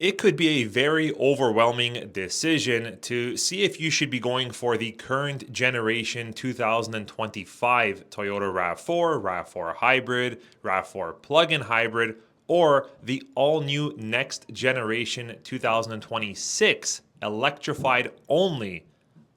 It could be a very overwhelming decision to see if you should be going for the current generation 2025 Toyota RAV4, RAV4 Hybrid, RAV4 Plug-in Hybrid, or the all-new next generation 2026 electrified only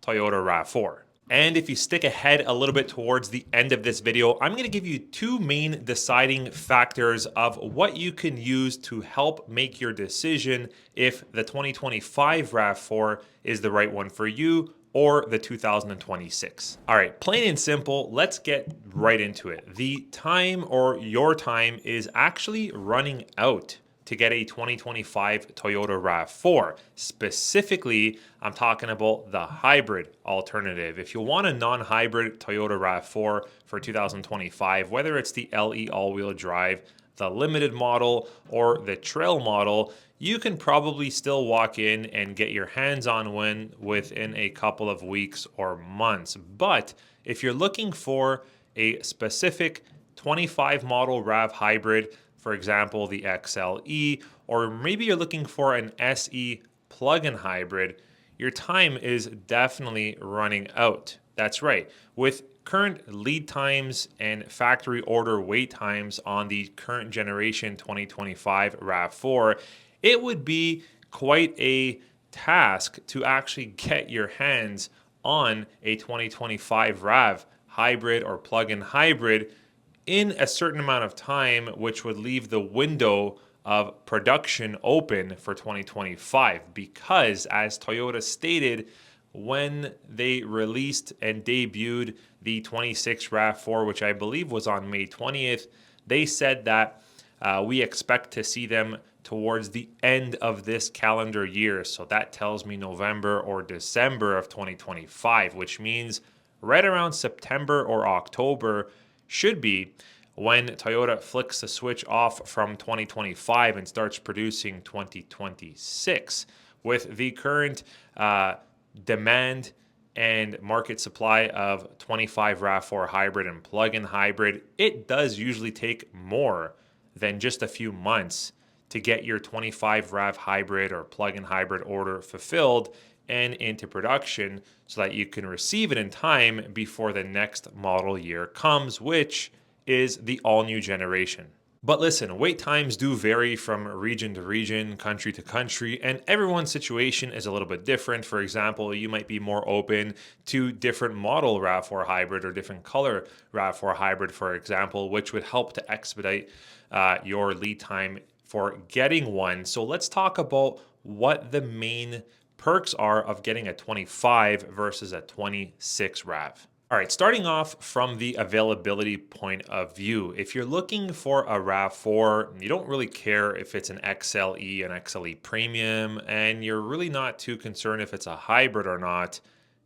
Toyota RAV4. And if you stick ahead a little bit towards the end of this video, I'm going to give you two main deciding factors of what you can use to help make your decision if the 2025 RAV4 is the right one for you or the 2026. All right, plain and simple, let's get right into it. The time or your time is actually running out to get a 2025 Toyota RAV4. Specifically, I'm talking about the hybrid alternative. If you want a non-hybrid Toyota RAV4 for 2025, whether it's the LE all-wheel drive, the limited model, or the trail model, you can probably still walk in and get your hands on one within a couple of weeks or months. But if you're looking for a specific 25 model RAV hybrid, for example, the XLE, or maybe you're looking for an SE plug-in hybrid, your time is definitely running out. That's right. With current lead times and factory order wait times on the current generation 2025 RAV4, it would be quite a task to actually get your hands on a 2025 RAV hybrid or plug-in hybrid in a certain amount of time, which would leave the window of production open for 2025. Because, as Toyota stated, when they released and debuted the 26 RAV4, which I believe was on May 20th, they said that we expect to see them towards the end of this calendar year. So that tells me November or December of 2025, which means right around September or October should be when Toyota flicks the switch off from 2025 and starts producing 2026. With the current demand and market supply of 25 RAV4 hybrid and plug-in hybrid, it does usually take more than just a few months to get your 25 RAV hybrid or plug-in hybrid order fulfilled and into production so that you can receive it in time before the next model year comes, which is the all-new generation. But listen, wait times do vary from region to region, country to country, and everyone's situation is a little bit different. For example, you might be more open to different model RAV4 hybrid or different color RAV4 hybrid, for example, which would help to expedite your lead time for getting one. So let's talk about what the main perks are of getting a 25 versus a 26 RAV. All right, starting off from the availability point of view, if you're looking for a RAV4, you don't really care if it's an XLE, an XLE Premium, and you're really not too concerned if it's a hybrid or not,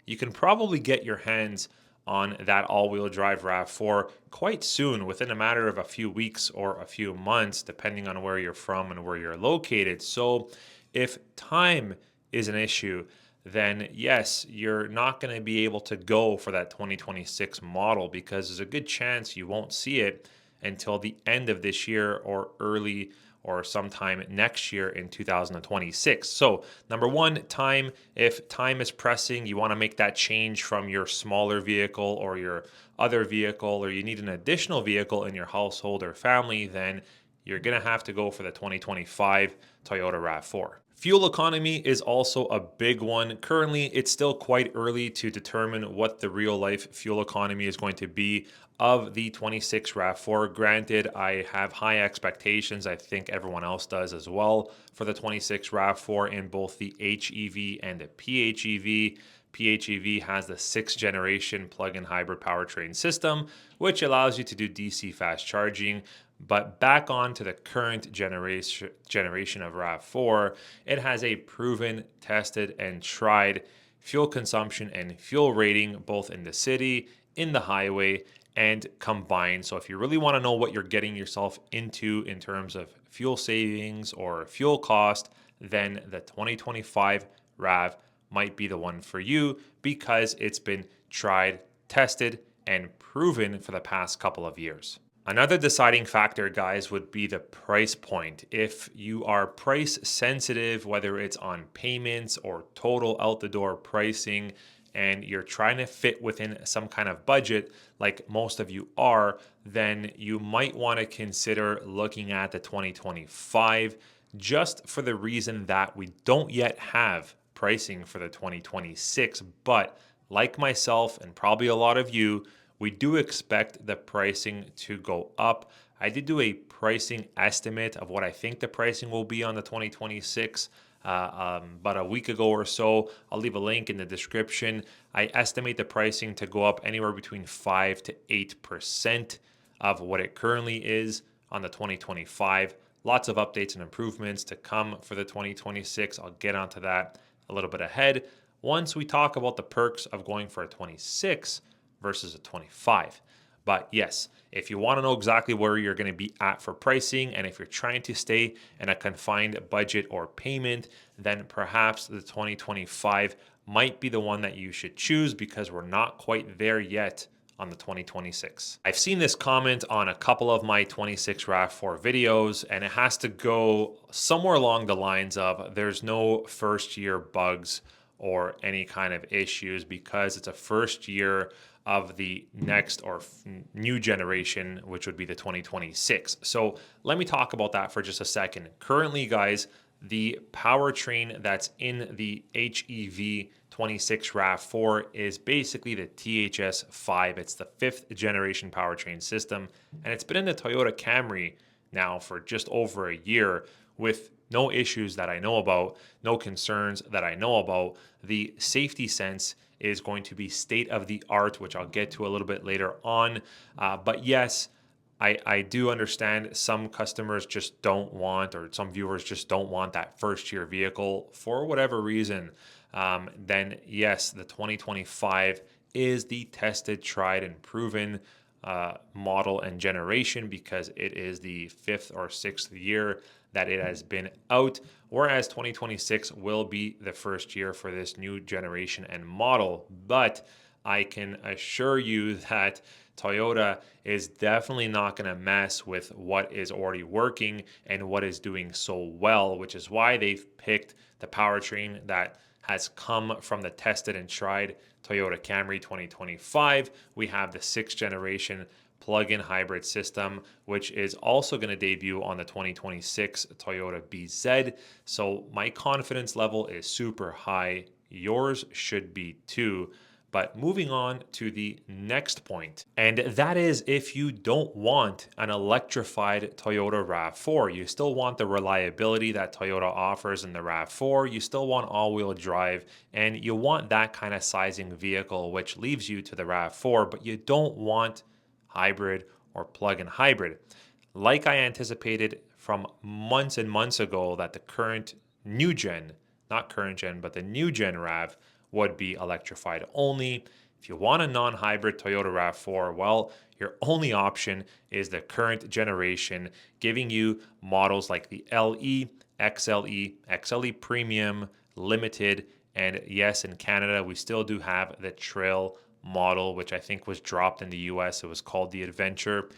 you can probably get your hands on that all-wheel drive RAV4 quite soon, within a matter of a few weeks or a few months, depending on where you're from and where you're located. So if time is an issue, then yes, you're not going to be able to go for that 2026 model because there's a good chance you won't see it until the end of this year or early or sometime next year in 2026. So number one, time. If time is pressing, you want to make that change from your smaller vehicle or your other vehicle, or you need an additional vehicle in your household or family, then you're going to have to go for the 2025 Toyota RAV4. Fuel economy is also a big one. Currently, it's still quite early to determine what the real life fuel economy is going to be of the 26 RAV4. Granted, I have high expectations. I think everyone else does as well for the 26 RAV4 in both the HEV and the PHEV. PHEV has the 6th generation plug-in hybrid powertrain system, which allows you to do DC fast charging. But back on to the current generation of RAV4, it has a proven, tested, and tried fuel consumption and fuel rating, both in the city, in the highway, and combined. So if you really want to know what you're getting yourself into in terms of fuel savings or fuel cost, then the 2025 RAV might be the one for you because it's been tried, tested, and proven for the past couple of years. Another deciding factor, guys, would be the price point. If you are price sensitive, whether it's on payments or total out the door pricing, and you're trying to fit within some kind of budget, like most of you are, then you might want to consider looking at the 2025, just for the reason that we don't yet have pricing for the 2026. But like myself and probably a lot of you, we do expect the pricing to go up. I did do a pricing estimate of what I think the pricing will be on the 2026 about a week ago or so. I'll leave a link in the description. I estimate the pricing to go up anywhere between 5 to 8% of what it currently is on the 2025. Lots of updates and improvements to come for the 2026. I'll get onto that a little bit ahead once we talk about the perks of going for a 26 versus a 25. But yes, if you want to know exactly where you're going to be at for pricing, and if you're trying to stay in a confined budget or payment, then perhaps the 2025 might be the one that you should choose, because we're not quite there yet on the 2026. I've seen this comment on a couple of my 26 RAV4 videos, and it has to go somewhere along the lines of there's no first year bugs or any kind of issues because it's a first year of the next or new generation, which would be the 2026. So let me talk about that for just a second. Currently, guys, the powertrain that's in the HEV 26 RAV4 is basically the THS5. It's the 5th generation powertrain system, and it's been in the Toyota Camry now for just over a year with no issues that I know about, no concerns that I know about. The safety sense is going to be state of the art, which I'll get to a little bit later on. But yes, I do understand some customers just don't want, or some viewers just don't want that first year vehicle for whatever reason. Then yes, the 2025 is the tested, tried, and proven model and generation, because it is the 5th or 6th year that it has been out, whereas 2026 will be the first year for this new generation and model. But I can assure you that Toyota is definitely not going to mess with what is already working and what is doing so well, which is why they've picked the powertrain that has come from the tested and tried Toyota Camry 2025. We have the 6th generation plug-in hybrid system, which is also going to debut on the 2026 Toyota BZ. So my confidence level is super high. Yours should be too. But moving on to the next point, and that is if you don't want an electrified Toyota RAV4, you still want the reliability that Toyota offers in the RAV4, you still want all-wheel drive, and you want that kind of sizing vehicle, which leaves you to the RAV4, but you don't want hybrid or plug-in hybrid. Like I anticipated from months and months ago that the current new gen, not current gen, but the new gen RAV would be electrified only. If you want a non-hybrid Toyota RAV4, well, your only option is the current generation, giving you models like the LE, XLE, XLE Premium, Limited, and yes, in Canada, we still do have the Trail model, which I think was dropped in the US. It was called the Adventure.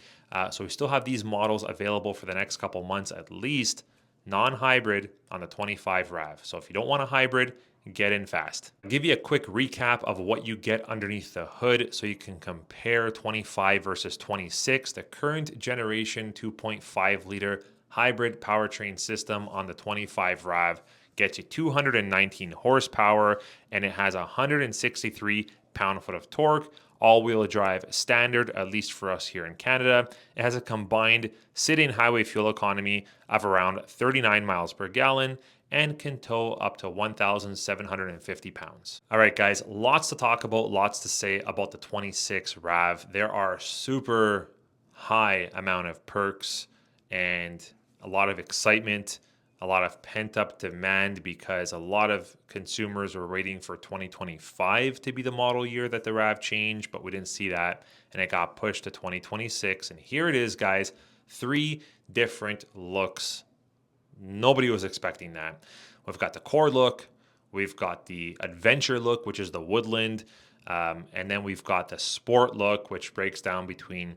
So we still have these models available for the next couple months at least, non-hybrid on the 25 RAV. So if you don't want a hybrid, get in fast. I'll give you a quick recap of what you get underneath the hood so you can compare 25 versus 26. The current generation 2.5 liter hybrid powertrain system on the 25 RAV gets you 219 horsepower, and it has 163 pound-foot of torque, all-wheel drive standard, at least for us here in Canada. It has a combined city and highway fuel economy of around 39 miles per gallon and can tow up to 1,750 pounds. All right, guys, lots to talk about, lots to say about the 26 RAV. There are super high amount of perks and a lot of excitement, a lot of pent-up demand, because a lot of consumers were waiting for 2025 to be the model year that the RAV changed, but we didn't see that, and it got pushed to 2026. And here it is, guys, 3 different looks. Nobody was expecting that. We've got the core look, we've got the adventure look, which is the woodland, and then we've got the sport look, which breaks down between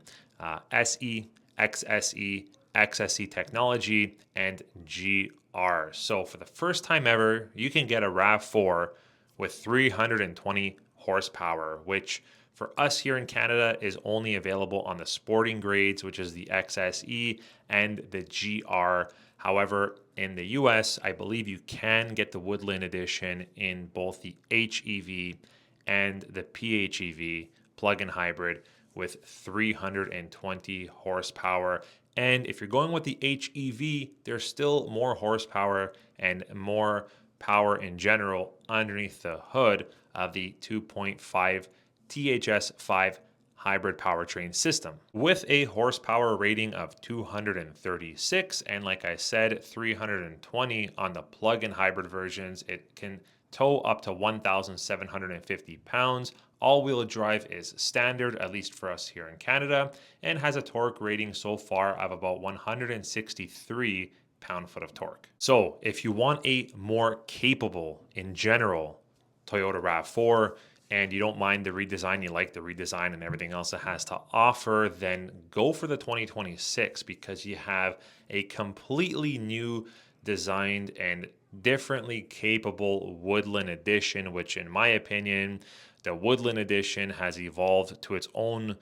SE, XSE, XSE technology, and GR. So for the first time ever, you can get a RAV4 with 320 horsepower, which for us here in Canada is only available on the sporting grades, which is the XSE and the GR. However, in the US, I believe you can get the Woodland Edition in both the HEV and the PHEV plug-in hybrid with 320 horsepower. And if you're going with the HEV, there's still more horsepower and more power in general underneath the hood of the 2.5 THS5 hybrid powertrain system. With a horsepower rating of 236 and like I said, 320 on the plug-in hybrid versions, it can tow up to 1,750 pounds. All-wheel drive is standard, at least for us here in Canada, and has a torque rating so far of about 163 pound-foot of torque. So if you want a more capable, in general, Toyota RAV4, and you don't mind the redesign, you like the redesign and everything else it has to offer, then go for the 2026 because you have a completely new designed and differently capable Woodland Edition, which in my opinion, the Woodland Edition has evolved to its own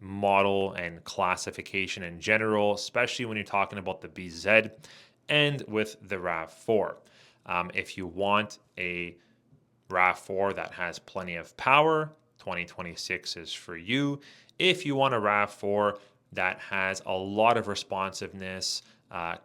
model and classification in general, especially when you're talking about the BZ and with the RAV4. If you want a RAV4 that has plenty of power, 2026 is for you. If you want a RAV4 that has a lot of responsiveness,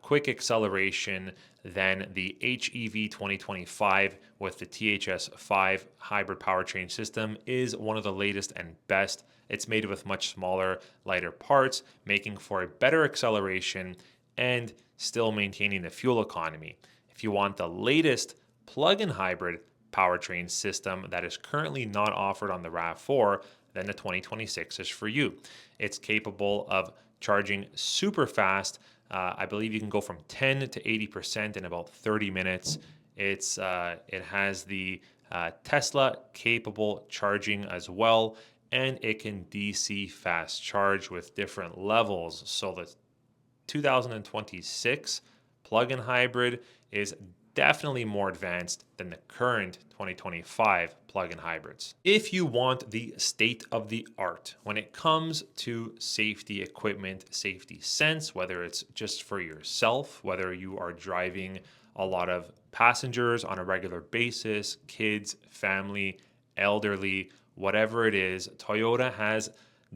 quick acceleration, then the HEV 2025 with the THS5 hybrid powertrain system is one of the latest and best. It's made with much smaller, lighter parts, making for a better acceleration and still maintaining the fuel economy. If you want the latest plug-in hybrid powertrain system that is currently not offered on the RAV4, then the 2026 is for you. It's capable of charging super fast. I believe you can go from 10 to 80% in about 30 minutes. It has the Tesla capable charging as well, and it can DC fast charge with different levels. So the 2026 plug-in hybrid is definitely more advanced than the current 2025 plug-in hybrids. If you want the state of the art when it comes to safety equipment, safety sense, whether it's just for yourself, whether you are driving a lot of passengers on a regular basis, kids, family, elderly, whatever it is, Toyota has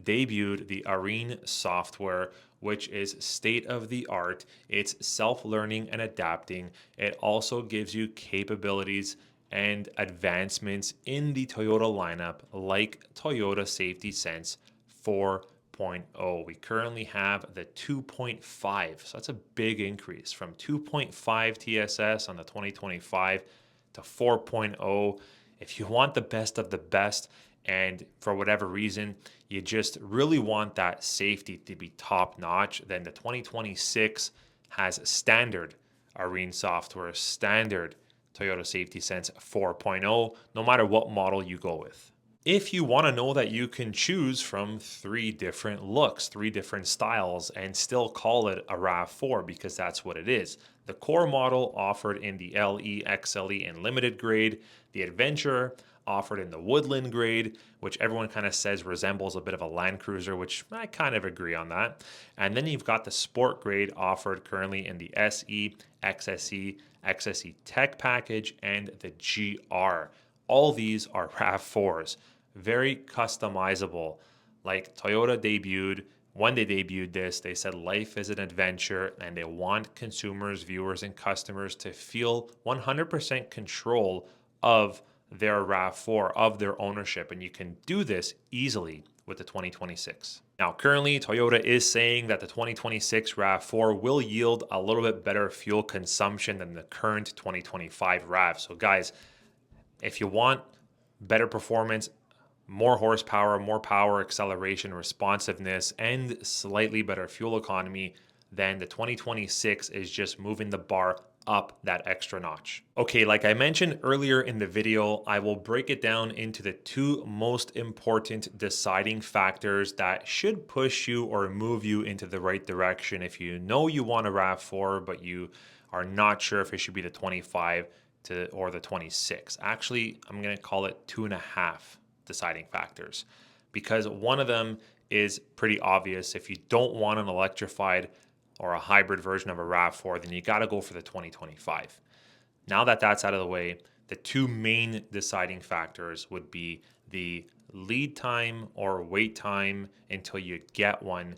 debuted the Arene software, which is state of the art. It's self-learning and adapting. It also gives you capabilities and advancements in the Toyota lineup like Toyota Safety Sense 4.0. We currently have the 2.5, so that's a big increase from 2.5 TSS on the 2025 to 4.0. If you want the best of the best, and for whatever reason, you just really want that safety to be top notch, then the 2026 has standard Arene software, standard Toyota Safety Sense 4.0, no matter what model you go with. If you want to know that you can choose from 3 different looks, 3 different styles, and still call it a RAV4 because that's what it is. The core model offered in the LE, XLE, and Limited grade, the Adventure offered in the Woodland grade, which everyone kind of says resembles a bit of a Land Cruiser, which I kind of agree on that. And then you've got the Sport grade offered currently in the SE, XSE, XSE Tech package, and the GR. All these are RAV4s, very customizable. Like Toyota debuted, when they debuted this, they said life is an adventure and they want consumers, viewers, and customers to feel 100% control of their RAV4, of their ownership, and you can do this easily with the 2026. Now, currently, Toyota is saying that the 2026 RAV4 will yield a little bit better fuel consumption than the current 2025 RAV. So guys, if you want better performance, more horsepower, more power, acceleration, responsiveness, and slightly better fuel economy, then the 2026 is just moving the bar up that extra notch. Okay, like I mentioned earlier in the video, I will break it down into the two most important deciding factors that should push you or move you into the right direction if you know you want a RAV4, but you are not sure if it should be the 25 or the 26. Actually, I'm gonna call it 2.5 deciding factors, because one of them is pretty obvious. If you don't want an electrified or a hybrid version of a RAV4, then you got to go for the 2025. Now that that's out of the way, the two main deciding factors would be the lead time or wait time until you get one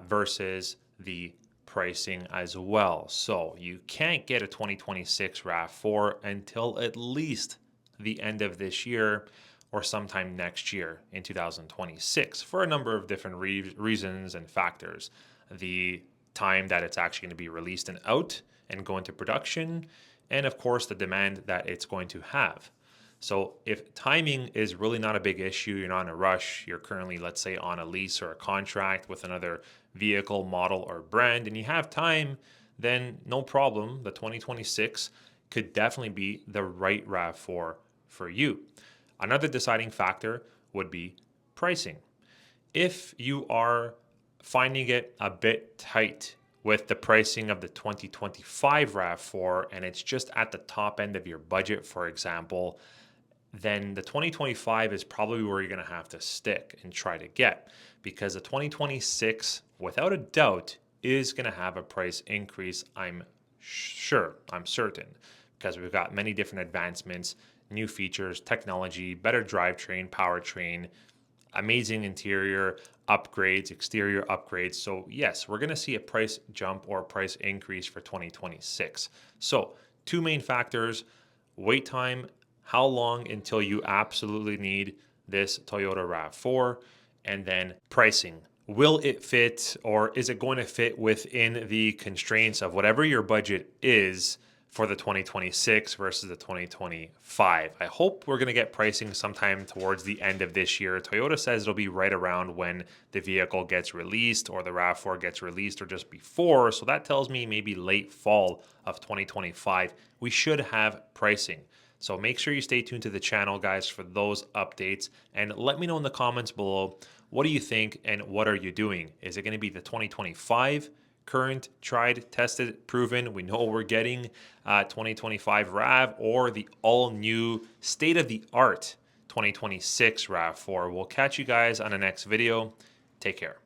versus the pricing as well. So you can't get a 2026 RAV4 until at least the end of this year or sometime next year in 2026 for a number of different reasons and factors. The time that it's actually going to be released and out and go into production, and of course the demand that it's going to have. So if timing is really not a big issue, you're not in a rush, you're currently, let's say, on a lease or a contract with another vehicle, model, or brand, and you have time, then no problem. The 2026 could definitely be the right RAV4 for you. Another deciding factor would be pricing. If you are finding it a bit tight with the pricing of the 2025 RAV4 and it's just at the top end of your budget, for example, then the 2025 is probably where you're going to have to stick and try to get, because the 2026, without a doubt, is going to have a price increase. I'm certain, because we've got many different advancements, new features, technology, better drivetrain, powertrain, amazing interior upgrades, exterior upgrades. So yes, we're going to see a price jump or a price increase for 2026. So two main factors: wait time, how long until you absolutely need this Toyota RAV4, and then pricing. Will it fit, or is it going to fit within the constraints of whatever your budget is for the 2026 versus the 2025? I hope we're going to get pricing sometime towards the end of this year. Toyota says it'll be right around when the vehicle gets released, or the RAV4 gets released, or just before. So that tells me maybe late fall of 2025, we should have pricing. So make sure you stay tuned to the channel, guys, for those updates. And let me know in the comments below, what do you think and what are you doing? Is it going to be the 2025 current, tried, tested, proven, we know what we're getting 2025 RAV, or the all-new, state-of-the-art 2026 RAV4? We'll catch you guys on the next video. Take care.